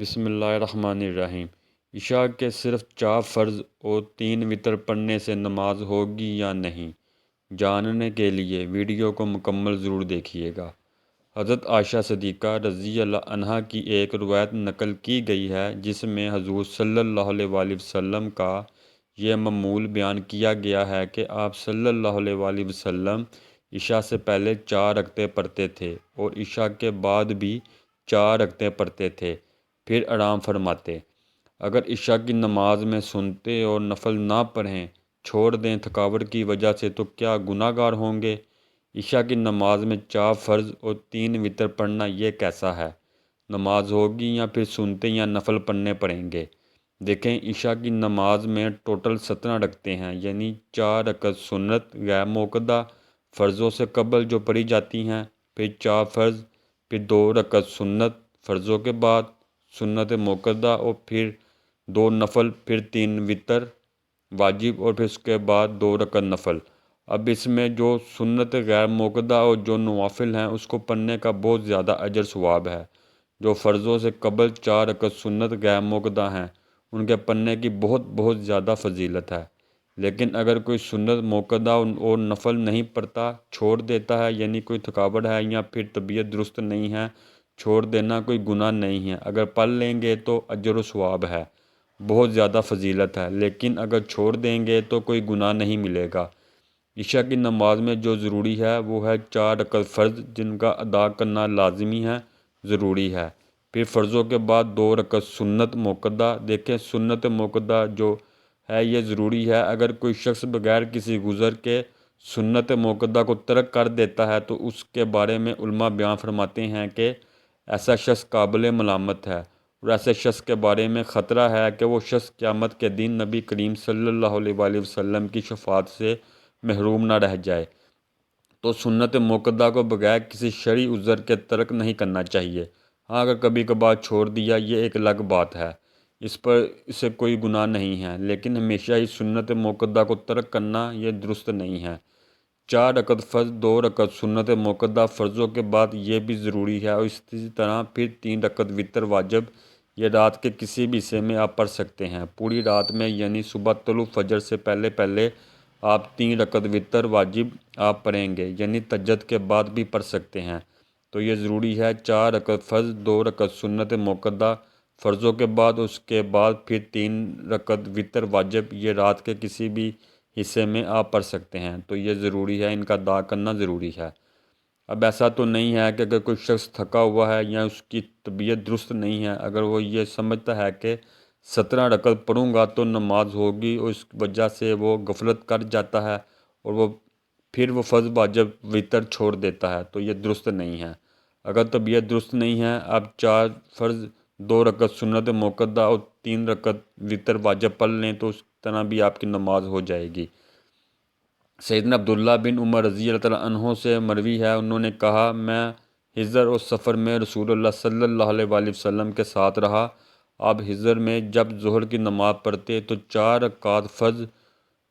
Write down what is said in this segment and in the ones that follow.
بسم اللہ الرحمن الرحیم۔ عشاء کے صرف 4 فرض اور 3 وتر پڑھنے سے نماز ہوگی یا نہیں، جاننے کے لیے ویڈیو کو مکمل ضرور دیکھیے گا۔ حضرت عائشہ صدیقہ رضی اللہ عنہا کی ایک روایت نقل کی گئی ہے جس میں حضور صلی اللہ علیہ وآلہ وسلم کا یہ معمول بیان کیا گیا ہے کہ آپ صلی اللہ علیہ وآلہ وسلم عشاء سے پہلے 4 رکعتیں پڑھتے تھے اور عشاء کے بعد بھی 4 رکعتیں پڑھتے تھے، پھر آرام فرماتے۔ اگر عشاء کی نماز میں سنتے اور نفل نہ پڑھیں، چھوڑ دیں تھکاوٹ کی وجہ سے تو کیا گناہ گار ہوں گے؟ عشاء کی نماز میں 4 فرض اور 3 وتر پڑھنا یہ کیسا ہے؟ نماز ہوگی یا پھر سنتے یا نفل پڑھنے پڑیں گے؟ دیکھیں، عشاء کی نماز میں ٹوٹل 17 رکعتیں ہیں، یعنی 4 رکعت سنت غیر موقدہ فرضوں سے قبل جو پڑھی جاتی ہیں، پھر 4 فرض، پھر 2 رکعت سنت فرضوں کے بعد سنت موقدہ، اور پھر 2 نفل، پھر 3 وتر واجب، اور پھر اس کے بعد 2 رکعت نفل۔ اب اس میں جو سنت غیر موقدہ اور جو نوافل ہیں اس کو پڑھنے کا بہت زیادہ اجر ثواب ہے۔ جو فرضوں سے قبل 4 رکعت سنت غیر موقدہ ہیں ان کے پڑھنے کی بہت زیادہ فضیلت ہے، لیکن اگر کوئی سنت موقدہ اور نفل نہیں پڑھتا، چھوڑ دیتا ہے، یعنی کوئی تھکاوٹ ہے یا پھر طبیعت درست نہیں ہے، چھوڑ دینا کوئی گناہ نہیں ہے۔ اگر پڑھ لیں گے تو اجر و ثواب ہے، بہت زیادہ فضیلت ہے، لیکن اگر چھوڑ دیں گے تو کوئی گناہ نہیں ملے گا۔ عشاء کی نماز میں جو ضروری ہے وہ ہے 4 رکعت فرض جن کا ادا کرنا لازمی ہے، ضروری ہے۔ پھر فرضوں کے بعد 2 رکعت سنت موقدہ۔ دیکھیں، سنت موقدہ جو ہے یہ ضروری ہے۔ اگر کوئی شخص بغیر کسی گزر کے سنت موقدہ کو ترک کر دیتا ہے تو اس کے بارے میں علماء بیان فرماتے ہیں کہ ایسا شخص قابل ملامت ہے، اور ایسے شخص کے بارے میں خطرہ ہے کہ وہ شخص قیامت کے دن نبی کریم صلی اللہ علیہ وآلہ وسلم کی شفاعت سے محروم نہ رہ جائے۔ تو سنت موقدہ کو بغیر کسی شرعی عذر کے ترک نہیں کرنا چاہیے۔ ہاں، اگر کبھی کبھار چھوڑ دیا یہ ایک الگ بات ہے، اسے کوئی گناہ نہیں ہے، لیکن ہمیشہ ہی سنت موقدہ کو ترک کرنا یہ درست نہیں ہے۔ 4 رکعت فرض، 2 رکعت سنت موقدہ فرضوں کے بعد یہ بھی ضروری ہے، اور اسی طرح پھر 3 رکعت وتر واجب، یہ رات کے کسی بھی حصے میں آپ پڑھ سکتے ہیں۔ پوری رات میں یعنی صبح طلوع فجر سے پہلے آپ 3 رکعت وتر واجب آپ پڑھیں گے، یعنی تہجد کے بعد بھی پڑھ سکتے ہیں۔ تو یہ ضروری ہے 4 رکعت فرض، 2 رکعت سنت موقدہ فرضوں کے بعد، اس کے بعد پھر 3 رکعت وتر واجب، یہ رات کے کسی بھی حصے میں آپ پڑھ سکتے ہیں۔ تو یہ ضروری ہے، ان کا ادا کرنا ضروری ہے۔ اب ایسا تو نہیں ہے کہ اگر کوئی شخص تھکا ہوا ہے یا اس کی طبیعت درست نہیں ہے، اگر وہ یہ سمجھتا ہے کہ 17 رکعت پڑھوں گا تو نماز ہوگی، اور اس وجہ سے وہ غفلت کر جاتا ہے اور پھر وہ فرض واجب وتر چھوڑ دیتا ہے، تو یہ درست نہیں ہے۔ اگر طبیعت درست نہیں ہے، آپ 4 فرض، 2 رکعت سنت موقدہ اور 3 رکعت وتر واجب پڑھ لیں تو اس طرح بھی آپ کی نماز ہو جائے گی۔ سیدنا عبداللہ بن عمر رضی اللہ تعالیٰ عنہ سے مروی ہے، انہوں نے کہا، میں حضر اور سفر میں رسول اللہ صلی اللہ علیہ وآلہ وسلم کے ساتھ رہا۔ آپ حضر میں جب ظہر کی نماز پڑھتے تو 4 رکعت فرض،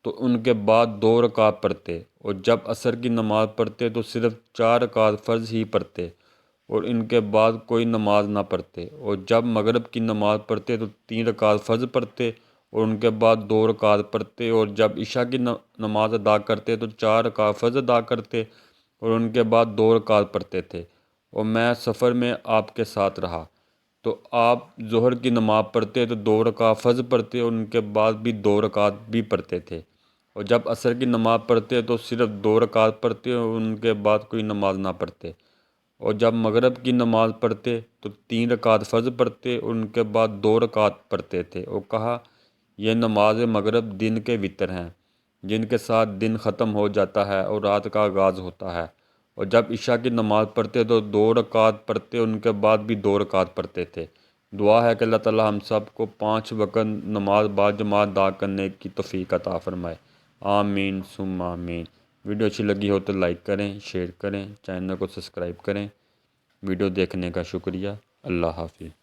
تو ان کے بعد 2 رکعت پڑھتے، اور جب عصر کی نماز پڑھتے تو صرف 4 رکعت فرض ہی پڑھتے اور ان کے بعد کوئی نماز نہ پڑھتے، اور جب مغرب کی نماز پڑھتے تو 3 رکعت فرض پڑھتے اور ان کے بعد 2 رکعت پڑھتے، اور جب عشاء کی نماز ادا کرتے تو 4 رکعت فرض ادا کرتے اور ان کے بعد 2 رکعت پڑھتے تھے، اور میں سفر میں آپ کے ساتھ رہا تو آپ ظہر کی نماز پڑھتے تو 2 رکعت فرض پڑھتے اور ان کے بعد بھی 2 رکعت بھی پڑھتے تھے، اور جب عصر کی نماز پڑھتے تو صرف 2 رکعت پڑھتے اور ان کے بعد کوئی نماز نہ پڑھتے، اور جب مغرب کی نماز پڑھتے تو 3 رکعت فرض پڑھتے اور ان کے بعد 2 رکعت پڑھتے تھے، اور کہا، یہ نماز مغرب دن کے وتر ہیں جن کے ساتھ دن ختم ہو جاتا ہے اور رات کا آغاز ہوتا ہے، اور جب عشاء کی نماز پڑھتے تو 2 رکعت پڑھتے اور ان کے بعد بھی 2 رکعت پڑھتے تھے۔ دعا ہے کہ اللہ تعالی ہم سب کو 5 وقت نماز باجماعت ادا کرنے کی توفیق عطا فرمائے۔ آمین ثم آمین۔ ویڈیو اچھی لگی ہو تو لائک کریں، شیئر کریں، چینل کو سبسکرائب کریں۔ ویڈیو دیکھنے کا شکریہ۔ اللہ حافظ۔